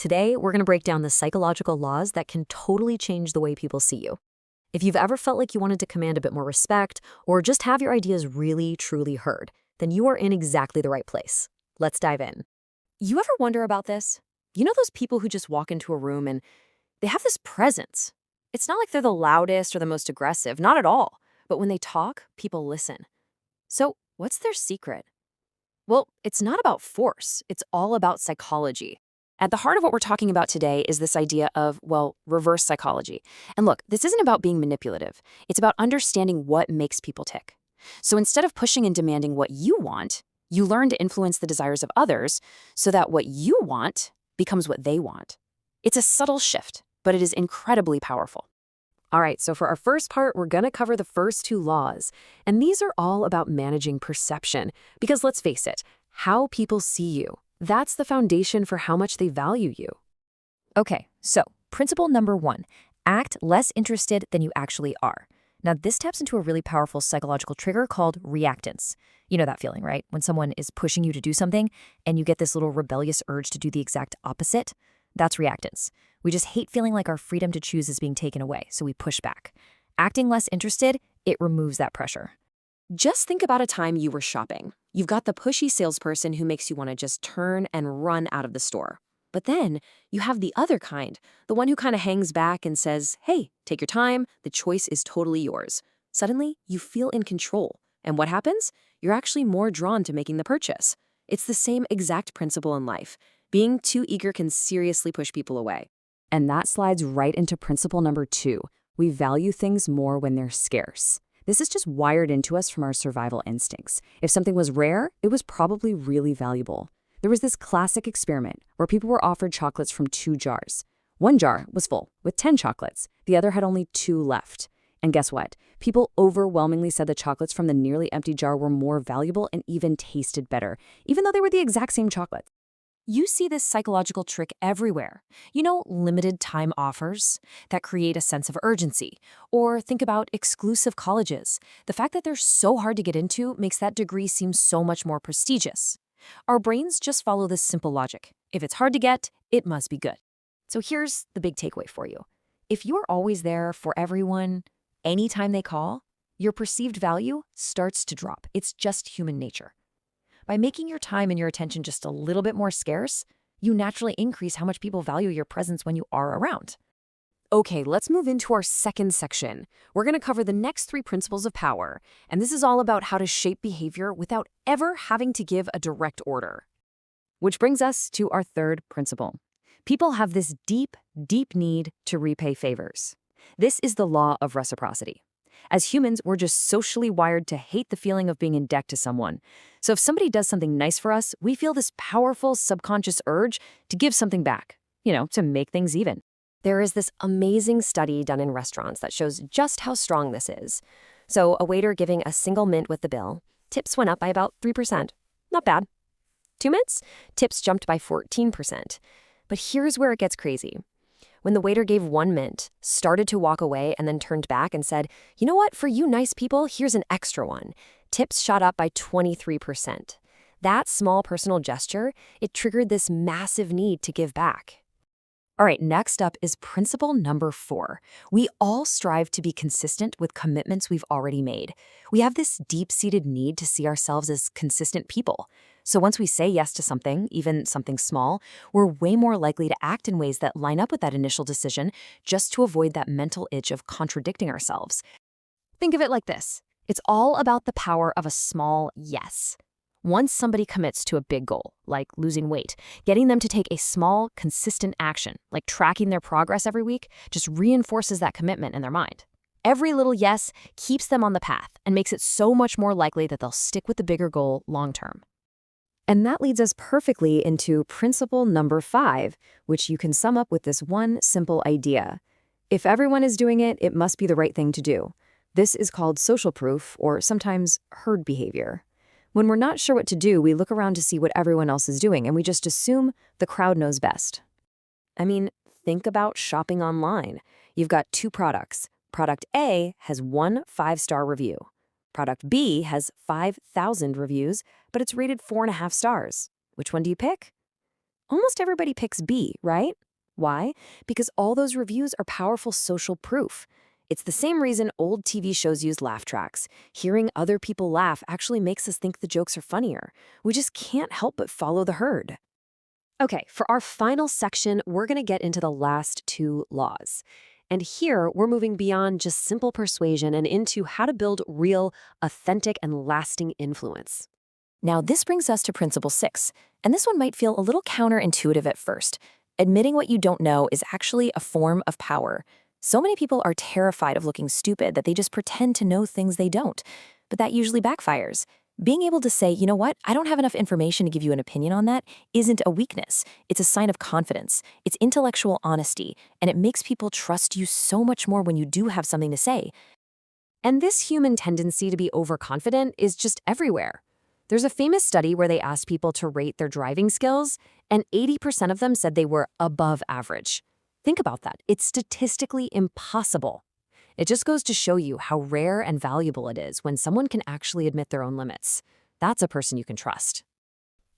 Today, we're going to break down the psychological laws that can totally change the way people see you. If you've ever felt like you wanted to command a bit more respect or just have your ideas really, truly heard, then you are in exactly the right place. Let's dive in. You ever wonder about this? You know those people who just walk into a room and they have this presence. It's not like they're the loudest or the most aggressive, not at all. But when they talk, people listen. So, what's their secret? Well, it's not about force. It's all about psychology. At the heart of what we're talking about today is this idea of, well, reverse psychology. And look, this isn't about being manipulative. It's about understanding what makes people tick. So instead of pushing and demanding what you want, you learn to influence the desires of others so that what you want becomes what they want. It's a subtle shift, but it is incredibly powerful. All right, so for our first part, we're going to cover the first two laws. And these are all about managing perception. Because let's face it, how people see you, that's the foundation for how much they value you. Okay, so principle number 1, act less interested than you actually are. Now, this taps into a really powerful psychological trigger called reactance. You know that feeling, right? When someone is pushing you to do something and you get this little rebellious urge to do the exact opposite. That's reactance. We just hate feeling like our freedom to choose is being taken away, so we push back. Acting less interested, it removes that pressure. Just think about a time you were shopping. You've got the pushy salesperson who makes you want to just turn and run out of the store. But then you have the other kind, the one who kind of hangs back and says, hey, take your time, the choice is totally yours. Suddenly, you feel in control. And what happens? You're actually more drawn to making the purchase. It's the same exact principle in life. Being too eager can seriously push people away. And that slides right into principle number 2. We value things more when they're scarce. This is just wired into us from our survival instincts. If something was rare, it was probably really valuable. There was this classic experiment where people were offered chocolates from 2 jars. One jar was full, with 10 chocolates. The other had only 2 left. And guess what? People overwhelmingly said the chocolates from the nearly empty jar were more valuable and even tasted better, even though they were the exact same chocolates. You see this psychological trick everywhere. You know, limited time offers that create a sense of urgency. Or think about exclusive colleges. The fact that they're so hard to get into makes that degree seem so much more prestigious. Our brains just follow this simple logic. If it's hard to get, it must be good. So here's the big takeaway for you. If you're always there for everyone, anytime they call, your perceived value starts to drop. It's just human nature. By making your time and your attention just a little bit more scarce, you naturally increase how much people value your presence when you are around. Okay, let's move into our second section. We're going to cover the next 3 principles of power, and this is all about how to shape behavior without ever having to give a direct order. Which brings us to our third principle. People have this deep, deep need to repay favors. This is the law of reciprocity. As humans, we're just socially wired to hate the feeling of being in debt to someone. So if somebody does something nice for us, we feel this powerful subconscious urge to give something back, to make things even. There is this amazing study done in restaurants that shows just how strong this is. So a waiter giving a single mint with the bill, tips went up by about 3%. Not bad. 2 mints? Tips jumped by 14%. But here's where it gets crazy. When the waiter gave 1 mint, started to walk away, and then turned back and said, you know what, for you nice people, here's an extra one. Tips shot up by 23%. That small personal gesture, it triggered this massive need to give back. All right, next up is principle number 4. We all strive to be consistent with commitments we've already made. We have this deep-seated need to see ourselves as consistent people. So once we say yes to something, even something small, we're way more likely to act in ways that line up with that initial decision just to avoid that mental itch of contradicting ourselves. Think of it like this. It's all about the power of a small yes. Once somebody commits to a big goal, like losing weight, getting them to take a small, consistent action, like tracking their progress every week, just reinforces that commitment in their mind. Every little yes keeps them on the path and makes it so much more likely that they'll stick with the bigger goal long term. And that leads us perfectly into principle number 5, which you can sum up with this one simple idea. If everyone is doing it, it must be the right thing to do. This is called social proof, or sometimes herd behavior. When we're not sure what to do, we look around to see what everyone else is doing, and we just assume the crowd knows best. I mean, think about shopping online. You've got 2 products. Product A has 1 5-star review. Product B has 5,000 reviews, but it's rated 4.5 stars. Which one do you pick? almost everybody picks B, right? Why? Because all those reviews are powerful social proof. It's the same reason old TV shows use laugh tracks. Hearing other people laugh actually makes us think the jokes are funnier. We just can't help but follow the herd. Okay, for our final section, we're going to get into the last two laws. And here, we're moving beyond just simple persuasion and into how to build real, authentic, and lasting influence. Now, this brings us to principle 6, and this one might feel a little counterintuitive at first. Admitting what you don't know is actually a form of power. So many people are terrified of looking stupid that they just pretend to know things they don't, but that usually backfires. Being able to say, you know what, I don't have enough information to give you an opinion on that, isn't a weakness. It's a sign of confidence. It's intellectual honesty, and it makes people trust you so much more when you do have something to say. And this human tendency to be overconfident is just everywhere. There's a famous study where they asked people to rate their driving skills, and 80% of them said they were above average. Think about that. It's statistically impossible. It just goes to show you how rare and valuable it is when someone can actually admit their own limits. That's a person you can trust.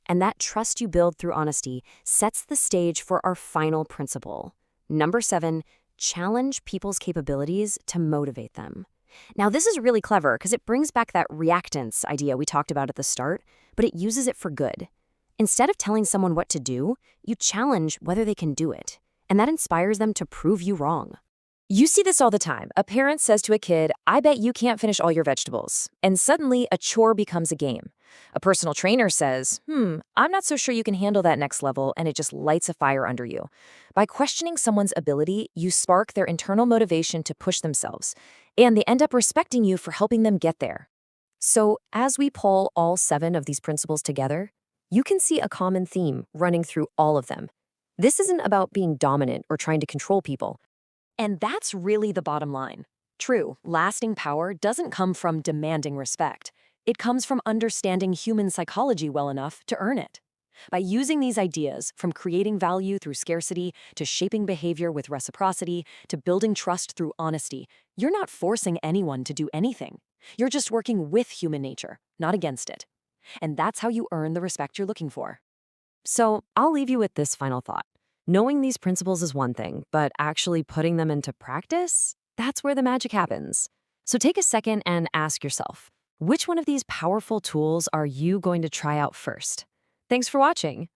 And that trust you build through honesty sets the stage for our final principle. Number 7, challenge people's capabilities to motivate them. Now, this is really clever because it brings back that reactance idea we talked about at the start, but it uses it for good. Instead of telling someone what to do, you challenge whether they can do it, and that inspires them to prove you wrong. You see this all the time. A parent says to a kid, I bet you can't finish all your vegetables. And suddenly, a chore becomes a game. A personal trainer says, I'm not so sure you can handle that next level, and it just lights a fire under you. By questioning someone's ability, you spark their internal motivation to push themselves, and they end up respecting you for helping them get there. So, as we pull all 7 of these principles together, you can see a common theme running through all of them. This isn't about being dominant or trying to control people. And that's really the bottom line. True, lasting power doesn't come from demanding respect. It comes from understanding human psychology well enough to earn it. By using these ideas, from creating value through scarcity, to shaping behavior with reciprocity, to building trust through honesty, you're not forcing anyone to do anything. You're just working with human nature, not against it. And that's how you earn the respect you're looking for. So, I'll leave you with this final thought. Knowing these principles is one thing, but actually putting them into practice, that's where the magic happens. So take a second and ask yourself, which one of these powerful tools are you going to try out first? Thanks for watching.